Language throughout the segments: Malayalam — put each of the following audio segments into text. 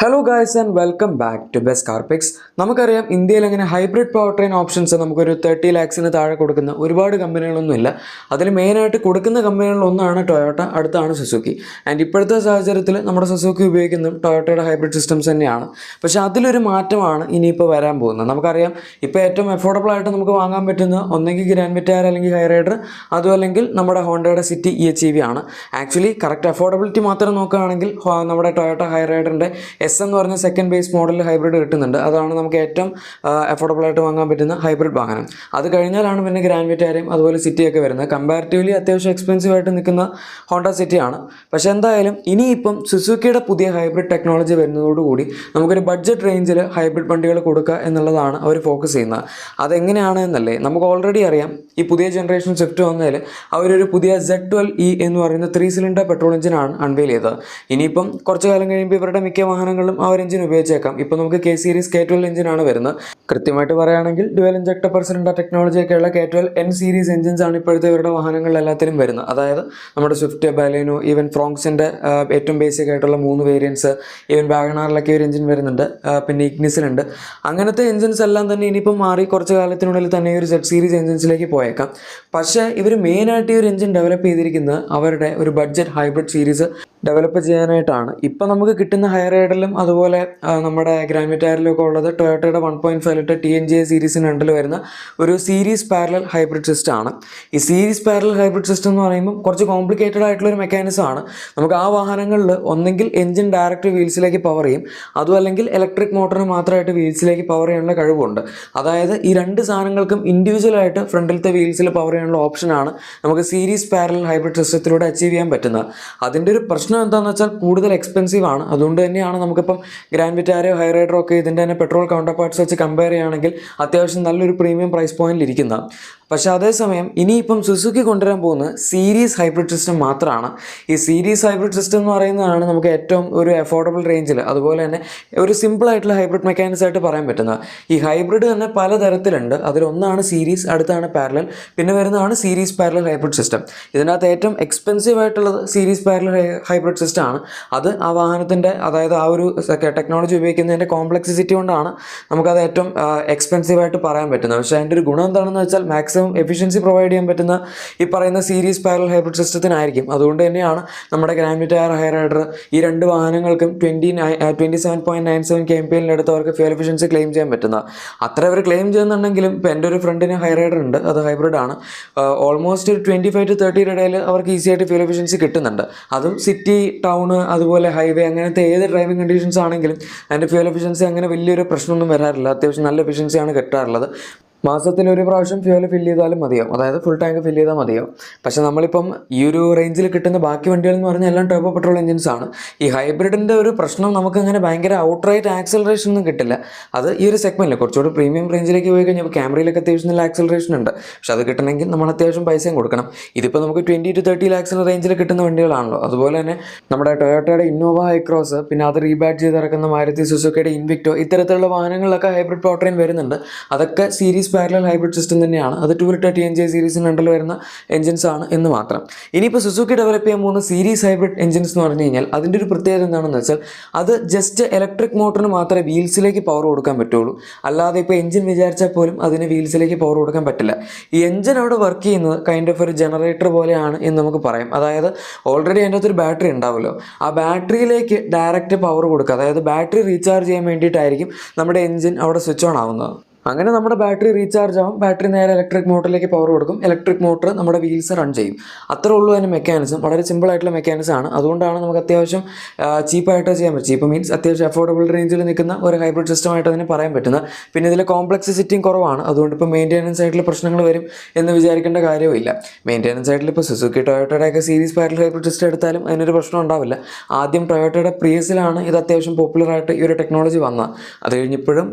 Hello guys and welcome back to best car picks. നമുക്കറിയാം ഇന്ത്യയിൽ അങ്ങനെ ഹൈബ്രിഡ് പവർ ട്രെയിൻ ഓപ്ഷൻസ് നമുക്കൊരു 30 lakhs താഴെ കൊടുക്കുന്ന ഒരുപാട് കമ്പനികളൊന്നുമില്ല. അതിൽ മെയിനായിട്ട് കൊടുക്കുന്ന കമ്പനികളിലൊന്നാണ് ടൊയോട്ട, അടുത്താണ് സുസുക്കി. ആൻഡ് ഇപ്പോഴത്തെ സാഹചര്യത്തിൽ നമ്മുടെ സുസുക്കി ഉപയോഗിക്കുന്നതും ടൊയോട്ടയുടെ ഹൈബ്രിഡ് സിസ്റ്റംസ് തന്നെയാണ്. പക്ഷേ അതിലൊരു മാറ്റമാണ് ഇനിയിപ്പോൾ വരാൻ പോകുന്നത്. നമുക്കറിയാം ഇപ്പോൾ ഏറ്റവും അഫോർഡബിൾ ആയിട്ട് നമുക്ക് വാങ്ങാൻ പറ്റുന്ന ഒന്നെങ്കിൽ ഗ്രാൻഡ് വിറ്റാര അല്ലെങ്കിൽ ഹൈ റൈഡർ, അതും അല്ലെങ്കിൽ നമ്മുടെ ഹോണ്ടയുടെ സിറ്റി EHEV ആണ്. ആക്ച്വലി കറക്റ്റ് അഫോർഡബിലിറ്റി മാത്രം നോക്കുകയാണെങ്കിൽ നമ്മുടെ ടൊയോട്ട ഹൈ റൈഡറിൻ്റെ എന്ന് പറഞ്ഞ സെക്കൻഡ് ബേസ് മോഡൽ ഹൈബ്രിഡ് കിട്ടുന്നുണ്ട്. അതാണ് നമുക്ക് ഏറ്റവും അഫോർഡബിൾ ആയിട്ട് വാങ്ങാൻ പറ്റുന്ന ഹൈബ്രിഡ് വാഹനം. അത് കഴിഞ്ഞാലാണ് പിന്നെ ഗ്രാൻഡ് വിറ്റാരയും അതുപോലെ സിറ്റിയൊക്കെ വരുന്നത്. കമ്പാരിറ്റീവ്ലി അത്യാവശ്യം എക്സ്പെൻസീവ് ആയിട്ട് നിൽക്കുന്ന ഹോണ്ട സിറ്റിയാണ്. പക്ഷേ എന്തായാലും ഇനിയിപ്പം സുസുക്കിയുടെ പുതിയ ഹൈബ്രിഡ് ടെക്നോളജി വരുന്നതോടുകൂടി നമുക്കൊരു ബഡ്ജറ്റ് റേഞ്ചിൽ ഹൈബ്രിഡ് വണ്ടികൾ കൊടുക്കുക എന്നുള്ളതാണ് അവർ ഫോക്കസ് ചെയ്യുന്നത്. അതെങ്ങനെയാണ് എന്നല്ലേ നമുക്ക് ഓൾറെഡി അറിയാം. ഈ പുതിയ ജനറേഷൻ സ്വിഫ്റ്റ് വന്നതിൽ അവരൊരു പുതിയ Z12E എന്ന് പറയുന്ന 3 സിലിണ്ടർ പെട്രോൾ എഞ്ചിനാണ് അൺവെയിൽ ചെയ്തത്. ഇനിയിപ്പം കുറച്ച് കാലം കഴിയുമ്പോൾ ഇവരുടെ മിക്ക വാഹനങ്ങളും ആ ഒരു എഞ്ചിൻ ഉപയോഗിച്ചേക്കാം. ഇപ്പോൾ നമുക്ക് K സീരീസ് K12 എഞ്ചിനാണ് വരുന്നത്. കൃത്യമായിട്ട് പറയുകയാണെങ്കിൽ ഡ്യുവൽ ഇഞ്ചക്ടർ പെർ സിലിണ്ടർ ടെക്നോളജിയൊക്കെയുള്ള K12 N സീരീസ് എഞ്ചിൻസ് ആണ് ഇപ്പോഴത്തെ ഇവരുടെ വാഹനങ്ങളിലെല്ലാത്തിലും വരുന്നത്. അതായത് നമ്മുടെ സ്വിഫ്റ്റ്, ബലേനോ, ഈവൻ ഫ്രോങ്സിൻ്റെ ഏറ്റവും ബേസിക് ആയിട്ടുള്ള 3 വേരിയൻസ്, ഈവൻ വാഗണാറിലൊക്കെ ഒരു എഞ്ചിൻ വരുന്നുണ്ട്, പിന്നെ ഇഗ്നിസിലുണ്ട്. അങ്ങനത്തെ എഞ്ചിൻസ് എല്ലാം തന്നെ ഇനിയിപ്പം മാറി കുറച്ച് കാലത്തിനുള്ളിൽ തന്നെ ഒരു Z സീരീസ് എഞ്ചിൻസിലേക്ക് പോയേക്കാം. പക്ഷേ ഇവർ മെയിനായിട്ട് ഈ ഒരു എഞ്ചിൻ ഡെവലപ്പ് ചെയ്തിരിക്കുന്നത് അവരുടെ ഒരു ബഡ്ജറ്റ് ഹൈബ്രിഡ് സീരീസ് ഡെവലപ്പ് ചെയ്യാനായിട്ടാണ്. ഇപ്പം നമുക്ക് കിട്ടുന്ന ഹൈ റൈഡറിലും അതുപോലെ നമ്മുടെ ഗ്രാൻഡ് വിറ്റാരയിലും ഒക്കെ ഉള്ളത് ടൊയോട്ടയുടെ 1.5 ലിറ്റർ TNGA സീരീസിന് രണ്ടിൽ വരുന്ന ഒരു സീരീസ് പാരലൽ ഹൈബ്രിഡ് സിസ്റ്റം ആണ്. ഈ സീരീസ് പാരലൽ ഹൈബ്രിഡ് സിസ്റ്റം എന്ന് പറയുമ്പോൾ കുറച്ച് കോംപ്ലിക്കേറ്റഡ് ആയിട്ടുള്ള ഒരു മെക്കാനിസം ആണ്. നമുക്ക് ആ വാഹനങ്ങളിൽ ഒന്നെങ്കിൽ എഞ്ചിൻ ഡയറക്റ്റ് വീൽസിലേക്ക് പവർ ചെയ്യും, അതും അല്ലെങ്കിൽ ഇലക്ട്രിക് മോട്ടറിന് മാത്രമായിട്ട് വീൽസിലേക്ക് പവർ ചെയ്യാനുള്ള കഴിവുണ്ട്. അതായത് ഈ രണ്ട് സാധനങ്ങൾക്കും ഇൻഡിവിജ്വലായിട്ട് ഫ്രണ്ടിലത്തെ വീൽസിൽ പവർ ചെയ്യാനുള്ള ഓപ്ഷനാണ് നമുക്ക് സീരീസ് പാരലൽ ഹൈബ്രിഡ് സിസ്റ്റത്തിലൂടെ അച്ചീവ് ചെയ്യാൻ പറ്റുന്നത്. അതിൻ്റെ ഒരു പ്രശ്നം എന്താണെന്ന് വെച്ചാൽ കൂടുതൽ എക്സ്പെൻസീവ് ആണ്. അതുകൊണ്ട് തന്നെയാണ് നമുക്കിപ്പം ഗ്രാൻഡ് വിറ്റാരയോ ഹൈ റൈഡറോ ഒക്കെ ഇതിൻ്റെ തന്നെ പെട്രോൾ കൗണ്ടർ പാർട്സ് വെച്ച് കമ്പയർ ചെയ്യുകയാണെങ്കിൽ അത്യാവശ്യം നല്ലൊരു പ്രീമിയം പ്രൈസ് പോയിന്റിൽ ഇരിക്കുന്നത്. പക്ഷേ അതേസമയം ഇനിയിപ്പം സുസുക്കി കൊണ്ടുവരാൻ പോകുന്നത് സീരീസ് ഹൈബ്രിഡ് സിസ്റ്റം മാത്രമാണ്. ഈ സീരീസ് ഹൈബ്രിഡ് സിസ്റ്റം എന്ന് പറയുന്നതാണ് നമുക്ക് ഏറ്റവും ഒരു അഫോർഡബിൾ റേഞ്ചിൽ, അതുപോലെ തന്നെ ഒരു സിമ്പിളായിട്ടുള്ള ഹൈബ്രിഡ് മെക്കാനിക്സ് ആയിട്ട് പറയാൻ പറ്റുന്നത്. ഈ ഹൈബ്രിഡ് തന്നെ പലതരത്തിലുണ്ട്. അതിലൊന്നാണ് സീരീസ്, അടുത്താണ് പാരലൽ, പിന്നെ വരുന്നതാണ് സീരീസ് പാരലൽ ഹൈബ്രിഡ് സിസ്റ്റം. ഇതിനകത്ത് ഏറ്റവും എക്സ്പെൻസീവ് ആയിട്ടുള്ളത് സീരീസ് പാരലൽ ഹൈബ്രിഡ് സിസ്റ്റം ആണ്. അത് ആ വാഹനത്തിൻ്റെ, അതായത് ആ ഒരു ടെക്നോളജി ഉപയോഗിക്കുന്നതിൻ്റെ കോംപ്ലക്സിറ്റി കൊണ്ടാണ് നമുക്കത് ഏറ്റവും എക്സ്പെൻസീവ് ആയിട്ട് പറയാൻ പറ്റുന്നത്. പക്ഷേ അതിൻ്റെ ഒരു ഗുണം എന്താണെന്ന് വെച്ചാൽ മാക്സിമം എഫിഷ്യൻസി പ്രൊവൈഡ് ചെയ്യാൻ പറ്റുന്ന ഈ പറയുന്ന സീരീസ് പാരലൽ ഹൈബ്രിഡ് സിസ്റ്റത്തിനായിരിക്കും. അതുകൊണ്ട് തന്നെയാണ് നമ്മുടെ ഗ്രാൻഡ് വിറ്റാര, ഹൈ റൈഡർ ഈ രണ്ട് വാഹനങ്ങൾക്കും 27.97 kmpl അടുത്തവർക്ക് ഫ്യൂൽ എഫിഷ്യൻസി ക്ലെയിം ചെയ്യാൻ പറ്റുന്നത്. അത്ര അവർ ക്ലെയിം ചെയ്യുന്നുണ്ടെങ്കിലും ഇപ്പോൾ എൻ്റെ ഒരു ഫ്രണ്ടിന് ഹൈ റൈഡർ ഉണ്ട്, അത് ഹൈബ്രിഡ് ആണ്. ഓൾമോസ്റ്റ് 25 to 30 ഇടയിൽ അവർക്ക് ഈസി ആയിട്ട് ഫ്യൂൽ എഫിഷ്യൻസി കിട്ടുന്നുണ്ട്. അതും സിറ്റി, ടൗണ്, അതുപോലെ ഹൈവേ, അങ്ങനത്തെ ഏത് ഡ്രൈവിംഗ് കണ്ടീഷൻസ് ആണെങ്കിലും അതിൻ്റെ ഫ്യൂൽ എഫിഷ്യൻസി അങ്ങനെ വലിയൊരു പ്രശ്നമൊന്നും വരാറില്ല. അത്യാവശ്യം നല്ല എഫിഷ്യൻസിയാണ് കിട്ടാറുള്ളത്. മാസത്തിൽ ഒരു പ്രാവശ്യം ഫ്യൂൽ ഫില്ല് ചെയ്താലും മതിയാവും, അതായത് ഫുൾ ടാങ്ക് ഫില്ല് ചെയ്താൽ മതിയാവും. പക്ഷേ നമ്മളിപ്പം ഈ ഒരു റേഞ്ചിൽ കിട്ടുന്ന ബാക്കി വണ്ടികൾ എന്ന് പറഞ്ഞാൽ എല്ലാം ടർബോ പെട്രോൾ എഞ്ചിൻസ് ആണ്. ഈ ഹൈബ്രിഡിൻ്റെ ഒരു പ്രശ്നം നമുക്കങ്ങനെ ഭയങ്കര ഔട്ട്റൈറ്റ് ആക്സലറേഷൻ ഒന്നും കിട്ടില്ല. അത് ഈ ഒരു സെഗ്മെൻറ്റിൽ കുറച്ചുകൂടി പ്രീമിയം റേഞ്ചിലേക്ക് പോയി കഴിഞ്ഞാൽ ക്യാമറയിലൊക്കെ അത്യാവശ്യം നല്ല ആക്സലറേഷൻ ഉണ്ട്. പക്ഷേ അത് കിട്ടണമെങ്കിൽ നമ്മൾ അത്യാവശ്യം പൈസയും കൊടുക്കണം. ഇതിപ്പോൾ നമുക്ക് 20 to 30 lakhs റേഞ്ചിൽ കിട്ടുന്ന വണ്ടികളാണല്ലോ. അതുപോലെ തന്നെ നമ്മുടെ ടൊയോട്ടയുടെ ഇന്നോവ ഹൈക്രോസ്, പിന്നെ അത് റീബാറ്റ് ചെയ്ത് ഇറക്കുന്ന മാരുതി സുസുക്കിയുടെ ഇൻവിക്ടോ, ഇത്തരത്തിലുള്ള വാഹനങ്ങളിലൊക്കെ ഹൈബ്രിഡ് പവർ ട്രെയിൻ വരുന്നുണ്ട്. അതൊക്കെ സീരീസ് പാരലൽ ഹൈബ്രിഡ് സിസ്റ്റം തന്നെയാണ്. അത് 2 ലിറ്റർ TNGA സീരീസിന് രണ്ടിൽ വരുന്ന എഞ്ചിൻസ് ആണ് എന്ന് മാത്രം. ഇനിയിപ്പോൾ സുസുക്കി ഡെവലപ്പ് ചെയ്യാൻ പോകുന്ന സീരീസ് ഹൈബ്രിഡ് എഞ്ചിൻസ് എന്ന് പറഞ്ഞു കഴിഞ്ഞാൽ അതിൻ്റെ ഒരു പ്രത്യേകത എന്താണെന്ന് വെച്ചാൽ അത് ജസ്റ്റ് ഇലക്ട്രിക് മോട്ടറിന് മാത്രമേ വീൽസിലേക്ക് പവർ കൊടുക്കാൻ പറ്റുള്ളൂ. അല്ലാതെ ഇപ്പോൾ എഞ്ചിൻ വിചാരിച്ചാൽ പോലും അതിന് വീൽസിലേക്ക് പവർ കൊടുക്കാൻ പറ്റില്ല. ഈ എഞ്ചിൻ അവിടെ വർക്ക് ചെയ്യുന്നത് കൈൻഡ് ഓഫ് ഒരു ജനറേറ്റർ പോലെയാണ് എന്ന് നമുക്ക് പറയാം. അതായത് ഓൾറെഡി അതിൻ്റെ അകത്തൊരു ബാറ്ററി ഉണ്ടാവുമല്ലോ, ആ ബാറ്ററിയിലേക്ക് ഡയറക്റ്റ് പവർ കൊടുക്കുക. അതായത് ബാറ്ററി റീചാർജ് ചെയ്യാൻ വേണ്ടിയിട്ടായിരിക്കും നമ്മുടെ എഞ്ചിൻ അവിടെ സ്വിച്ച് ഓൺ ആവുന്നത്. അങ്ങനെ നമ്മുടെ ബാറ്ററി റീചാർജ് ആവും, ബാറ്ററി നേരെ ഇലക്ട്രിക് മോട്ടറിലേക്ക് പവർ കൊടുക്കും, ഇലക്ട്രിക് മോട്ടർ നമ്മുടെ വീൽസ് റൺ ചെയ്യും. അത്രേ ഉള്ളൂ അതിൻ്റെ മെക്കാനിസം. വളരെ സിമ്പിളായിട്ടുള്ള മെക്കാനിസം ആണ്. അതുകൊണ്ടാണ് നമുക്ക് അത്യാവശ്യം ചീപ്പായിട്ട് ചെയ്യാൻ പറ്റും. ചീപ്പ് മീൻസ് അത്യാവശ്യം അഫോർഡബിൾ റേഞ്ചിൽ നിൽക്കുന്ന ഒരു ഹൈബ്രിഡ് സിസ്റ്റമായിട്ട് അതിനെ പറയാൻ പറ്റുന്നത്. പിന്നെ ഇതിൽ കോംപ്ലക്സിറ്റിയും കുറവാണ്. അതുകൊണ്ട് ഇപ്പോൾ മെയിൻ്റെനൻസ് ആയിട്ടുള്ള പ്രശ്നങ്ങൾ വരും എന്ന് വിചാരിക്കേണ്ട കാര്യമില്ല. മെയിൻ്റെനൻസ് ആയിട്ടുള്ള ഇപ്പോൾ സുസുക്കി, ടൊയോട്ടയുടെയൊക്കെ സീരീസ് പാരലൽ ഹൈബ്രിഡ് സിസ്റ്റം എടുത്താലും അതിനൊരു പ്രശ്നം ഉണ്ടാവില്ല. ആദ്യം ടൊയോട്ടയുടെ പ്രിയസിലാണ് ഇത് അത്യാവശ്യം പോപ്പുലറായിട്ട് ഈ ഒരു ടെക്നോളജി വന്നത്. അത് കഴിഞ്ഞിപ്പോഴും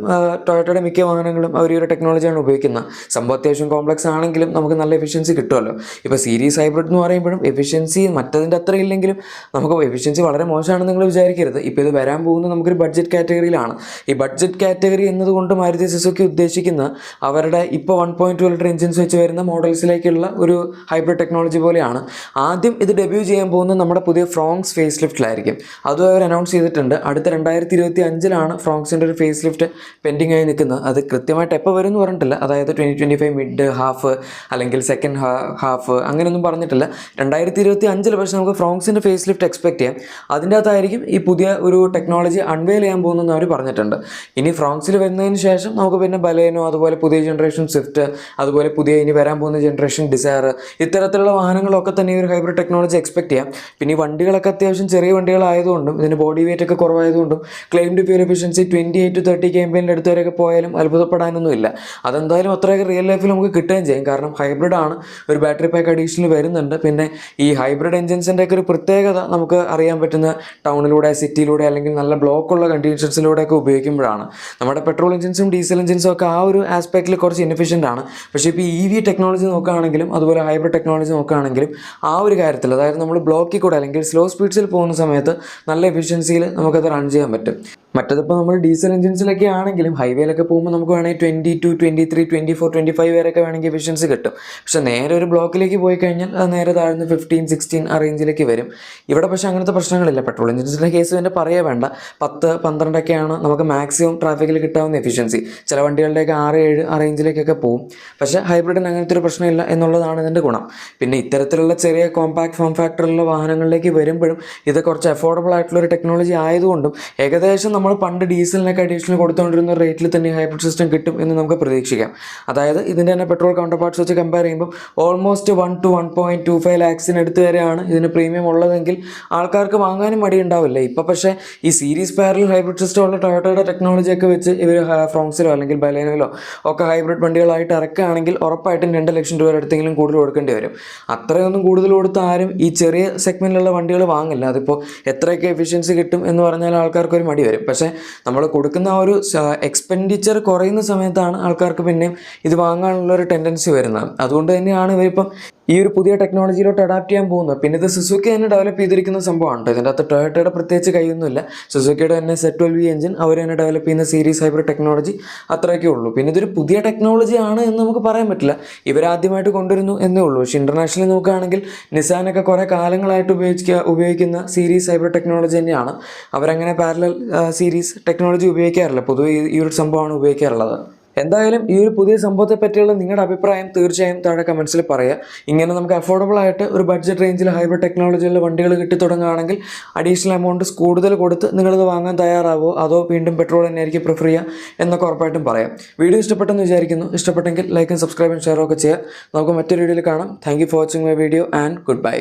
ടൊയോട്ടയുടെ മിക്ക വാഹനങ്ങളും വാഹനങ്ങളിലും അവർ ഈ ഒരു ടെക്നോളജിയാണ് ഉപയോഗിക്കുന്നത്. സംഭവം അത്യാവശ്യം കോംപ്ലക്സ് ആണെങ്കിലും നമുക്ക് നല്ല എഫിഷ്യൻസി കിട്ടുമല്ലോ. ഇപ്പോൾ സീരീസ് ഹൈബ്രിഡ് എന്ന് പറയുമ്പോഴും എഫിഷ്യൻസി മറ്റതിൻ്റെ അത്ര ഇല്ലെങ്കിലും നമുക്ക് എഫിഷ്യൻസി വളരെ മോശമാണെന്ന് നിങ്ങൾ വിചാരിക്കരുത്. ഇപ്പോൾ ഇത് വരാൻ പോകുന്നത് നമുക്കൊരു ബഡ്ജറ്റ് കാറ്റഗറിയിലാണ്. ഈ ബഡ്ജറ്റ് കാറ്റഗറി എന്നതുകൊണ്ട് മാരുതി സുസുക്കി ഉദ്ദേശിക്കുന്ന അവരുടെ ഇപ്പോൾ 1.2 ലിറ്റർ എഞ്ചിൻസ് വെച്ച് വരുന്ന മോഡൽസിലേക്കുള്ള ഒരു ഹൈബ്രിഡ് ടെക്നോളജി പോലെയാണ്. ആദ്യം ഇത് ഡെബ്യൂ ചെയ്യാൻ പോകുന്നത് നമ്മുടെ പുതിയ ഫ്രോങ്സ് ഫേസ് ലിഫ്റ്റിലായിരിക്കും. അതും അവർ അനൗൺസ് ചെയ്തിട്ടുണ്ട്. അടുത്ത 2025 ഫ്രോങ്സിൻ്റെ ഒരു ഫേസ് ലിഫ്റ്റ് പെൻഡിങ് ആയി നിൽക്കുന്നത്. അത് കൃത്യമായിട്ട് എപ്പോൾ വരും എന്ന് പറഞ്ഞിട്ടില്ല. അതായത് 2025 മിഡ് ഹാഫ് അല്ലെങ്കിൽ സെക്കൻഡ് ഹാഫ് അങ്ങനെയൊന്നും പറഞ്ഞിട്ടില്ല. 2025 പക്ഷേ നമുക്ക് ഫ്രോങ്സിൻ്റെ ഫേസ് ലിഫ്റ്റ് എക്സ്പെക്ട് ചെയ്യാം. അതിൻ്റെ അകത്തായിരിക്കും ഈ പുതിയ ഒരു ടെക്നോളജി അൺവെയിൽ ചെയ്യാൻ പോകുന്നതെന്ന് അവർ പറഞ്ഞിട്ടുണ്ട്. ഇനി ഫ്രോങ്സിൽ വരുന്നതിന് ശേഷം നമുക്ക് പിന്നെ ബലേനോ, അതുപോലെ പുതിയ ജനറേഷൻ സ്വിഫ്റ്റ്, അതുപോലെ പുതിയ ഇനി വരാൻ പോകുന്ന ജനറേഷൻ ഡിസയർ, ഇത്തരത്തിലുള്ള വാഹനങ്ങളൊക്കെ തന്നെ ഈ ഒരു ഹൈബ്രിഡ് ടെക്നോളജി എക്സ്പെക്ട് ചെയ്യാം. പിന്നെ ഈ വണ്ടികളൊക്കെ അത്യാവശ്യം ചെറിയ വണ്ടികളായതുകൊണ്ടും ഇതിന് ബോഡി വെയിറ്റ് ഒക്കെ കുറവായതുകൊണ്ടും ക്ലെയിംഡ് ഫ്യൂൽ എഫിഷ്യൻസി 28 to 30 kmpൻ്റെ അടുത്ത് വരെയൊക്കെ പോയാലും അത്ഭുതപ്പെടാനൊന്നുമില്ല. അതെന്തായാലും അത്രയൊക്കെ റിയൽ ലൈഫിൽ നമുക്ക് കിട്ടുകയും ചെയ്യും. കാരണം ഹൈബ്രിഡ് ആണ്, ഒരു ബാറ്ററി പാക്ക് അഡീഷണൽ വരുന്നുണ്ട്. പിന്നെ ഈ ഹൈബ്രിഡ് എഞ്ചിൻസിൻ്റെ ഒക്കെ ഒരു പ്രത്യേകത നമുക്ക് അറിയാൻ പറ്റുന്ന ടൗണിലൂടെ, സിറ്റിയിലൂടെ, അല്ലെങ്കിൽ നല്ല ബ്ലോക്കുള്ള കണ്ടീഷൻസിലൂടെയൊക്കെ ഉപയോഗിക്കുമ്പോഴാണ്. നമ്മുടെ പെട്രോൾ എഞ്ചിൻസും ഡീസൽ എഞ്ചിൻസും ഒക്കെ ആ ഒരു ആസ്പെക്റ്റിൽ കുറച്ച് ഇൻഎഫിഷ്യൻ്റ് ആണ്. പക്ഷേ ഇപ്പോൾ EV ടെക്നോളജി നോക്കുകയാണെങ്കിലും അതുപോലെ ഹൈബ്രിഡ് ടെക്നോളജി നോക്കുകയാണെങ്കിലും ആ ഒരു കാര്യത്തിൽ, അതായത് നമ്മൾ ബ്ലോക്കിൽ കൂടെ അല്ലെങ്കിൽ സ്ലോ സ്പീഡ്സിൽ പോകുന്ന സമയത്ത് നല്ല എഫിഷ്യൻസിയിൽ നമുക്കത് റൺ ചെയ്യാൻ പറ്റും. മറ്റതിപ്പോൾ നമ്മൾ ഡീസൽ എഞ്ചിൻസിലൊക്കെ ആണെങ്കിലും ഹൈവേയിലൊക്കെ പോകുമ്പോൾ നമുക്ക് വേണമെങ്കിൽ 22, 23, 24, 25 വരെയൊക്കെ വേണമെങ്കിൽ എഫിഷ്യൻസി കിട്ടും. പക്ഷേ നേരെ ഒരു ബ്ലോക്കിലേക്ക് പോയി കഴിഞ്ഞാൽ അത് നേരെ താഴ്ന്ന് 15, 16 ആ റേഞ്ചിലേക്ക് വരും. ഇവിടെ പക്ഷേ അങ്ങനത്തെ പ്രശ്നങ്ങളില്ല. പെട്രോൾ എഞ്ചിൻസിൻ്റെ കേസ് തന്നെ പറയേ വേണ്ട. 10, 12 നമുക്ക് മാക്സിമം ട്രാഫിക്കിൽ കിട്ടാവുന്ന എഫിഷ്യൻസി. ചില വണ്ടികളുടെയൊക്കെ 6, 7 ആ റേഞ്ചിലേക്കൊക്കെ പോകും. പക്ഷേ ഹൈബ്രിഡിന് അങ്ങനത്തെ ഒരു പ്രശ്നമില്ല എന്നുള്ളതാണ് ഇതിൻ്റെ ഗുണം. പിന്നെ ഇത്തരത്തിലുള്ള ചെറിയ കോമ്പാക്ട് ഫോം ഫാക്ടറിലുള്ള വാഹനങ്ങളിലേക്ക് വരുമ്പോഴും ഇത് കുറച്ച് അഫോർഡബിൾ ആയിട്ടുള്ളൊരു ടെക്നോളജി ആയതുകൊണ്ടും ഏകദേശം നമ്മൾ പണ്ട് ഡീസലിനൊക്കെ അഡീഷണൽ കൊടുത്തുകൊണ്ടിരുന്ന റേറ്റിൽ തന്നെ ഹൈബ്രിഡ് സിസ്റ്റം കിട്ടും എന്ന് നമുക്ക് പ്രതീക്ഷിക്കാം. അതായത് ഇതിൻ്റെ തന്നെ പെട്രോൾ കൗണ്ടർ പാർട്സ് വെച്ച് കമ്പയർ ചെയ്യുമ്പോൾ ഓൾമോസ്റ്റ് 1 to 1.25 lakhs വരെയാണ് ഇതിന് പ്രീമിയം ഉള്ളതെങ്കിൽ ആൾക്കാർക്ക് വാങ്ങാനും മടിയുണ്ടാവില്ല. ഇപ്പോൾ പക്ഷേ ഈ സീരീസ് പാരലൽ ഹൈബ്രിഡ് സിസ്റ്റം ഉള്ള ടൊയോട്ടയുടെ ടെക്നോളജിയൊക്കെ വെച്ച് ഇവർ ഫ്രോങ്സിലോ അല്ലെങ്കിൽ ബലേനോയിലോ ഒക്കെ ഹൈബ്രിഡ് വണ്ടികളായിട്ട് ഇറക്കുകയാണെങ്കിൽ ഉറപ്പായിട്ടും 2 ലക്ഷം രൂപ അടുത്തെങ്കിലും കൂടുതൽ കൊടുക്കേണ്ടി വരും. അത്രയൊന്നും കൂടുതൽ കൊടുത്ത് ആരും ഈ ചെറിയ സെഗ്മെൻറ്റിലുള്ള വണ്ടികൾ വാങ്ങില്ല. അതിപ്പോൾ എത്രയൊക്കെ എഫിഷ്യൻസി കിട്ടും എന്ന് പറഞ്ഞാൽ ആൾക്കാർക്കൊരു മടി വരും. പക്ഷേ നമ്മൾ കൊടുക്കുന്ന ആ ഒരു എക്സ്പെൻഡിച്ചർ കുറയുന്ന സമയത്താണ് ആൾക്കാർക്ക് പിന്നെയും ഇത് വാങ്ങാനുള്ളൊരു ടെൻഡൻസി വരുന്നത്. അതുകൊണ്ട് തന്നെയാണ് ഇവരിപ്പം ഈ ഒരു പുതിയ ടെക്നോളജിയിലോട്ട് അഡാപ്റ്റ് ചെയ്യാൻ പോകുന്നത്. പിന്നെ ഇത് സുസുക്കി തന്നെ ഡെവലപ്പ് ചെയ്തിരിക്കുന്ന സംഭവമാണ്. ഇതിൻ്റെ അകത്ത് ടൊയോട്ടയുടെ പ്രത്യേകിച്ച് കൈയൊന്നുമില്ല. സുസുക്കിയുടെ തന്നെ Z12V എഞ്ചിൻ അവർ തന്നെ ഡെവലപ്പ് ചെയ്യുന്ന സീരീസ് ഹൈബ്രിഡ് ടെക്നോളജി അത്രയൊക്കെ ഉള്ളൂ. പിന്നെ ഇതൊരു പുതിയ ടെക്നോളജി ആണ് എന്ന് നമുക്ക് പറയാൻ പറ്റില്ല. ഇവരാദ്യമായിട്ട് കൊണ്ടുവരുന്നു എന്നേ ഉള്ളൂ. പക്ഷേ ഇൻ്റർനാഷണലി നോക്കുകയാണെങ്കിൽ നിസാനൊക്കെ കുറേ കാലങ്ങളായിട്ട് ഉപയോഗിക്കുന്ന സീരീസ് ഹൈബ്രിഡ് ടെക്നോളജി തന്നെയാണ്. അവരങ്ങനെ പാരലൽ സീരീസ് ടെക്നോളജി ഉപയോഗിക്കാറില്ല. പൊതുവെ ഈ ഒരു സംഭവമാണ് ഉപയോഗിക്കാറുള്ളത്. എന്തായാലും ഈ ഒരു പുതിയ സംഭവത്തെ പറ്റിയുള്ള നിങ്ങളുടെ അഭിപ്രായം തീർച്ചയായും താഴെ കമൻസിൽ പറയുക. ഇങ്ങനെ നമുക്ക് അഫോർഡബിൾ ആയിട്ട് ഒരു ബഡ്ജറ്റ് റേഞ്ചിൽ ഹൈബ്രിഡ് ടെക്നോളജിയുള്ള വണ്ടികൾ കിട്ടി തുടങ്ങുകയാണെങ്കിൽ അഡീഷണൽ എമൗണ്ട് കൂടുതൽ കൊടുത്ത് നിങ്ങളിത് വാങ്ങാൻ തയ്യാറാവോ, അതോ വീണ്ടും പെട്രോൾ തന്നെയായിരിക്കും പ്രിഫർ ചെയ്യുക എന്നൊക്കെ ഉറപ്പായിട്ടും പറയാം. വീഡിയോ ഇഷ്ടപ്പെട്ടെന്ന് വിചാരിക്കുന്നു. ഇഷ്ടപ്പെട്ടെങ്കിൽ ലൈക്കും സബ്സ്ക്രൈബും ഷെയറും ഒക്കെ ചെയ്യുക. നമുക്ക് മറ്റൊരു വീഡിയോയിൽ കാണാം. Thank you for watching my video and good bye.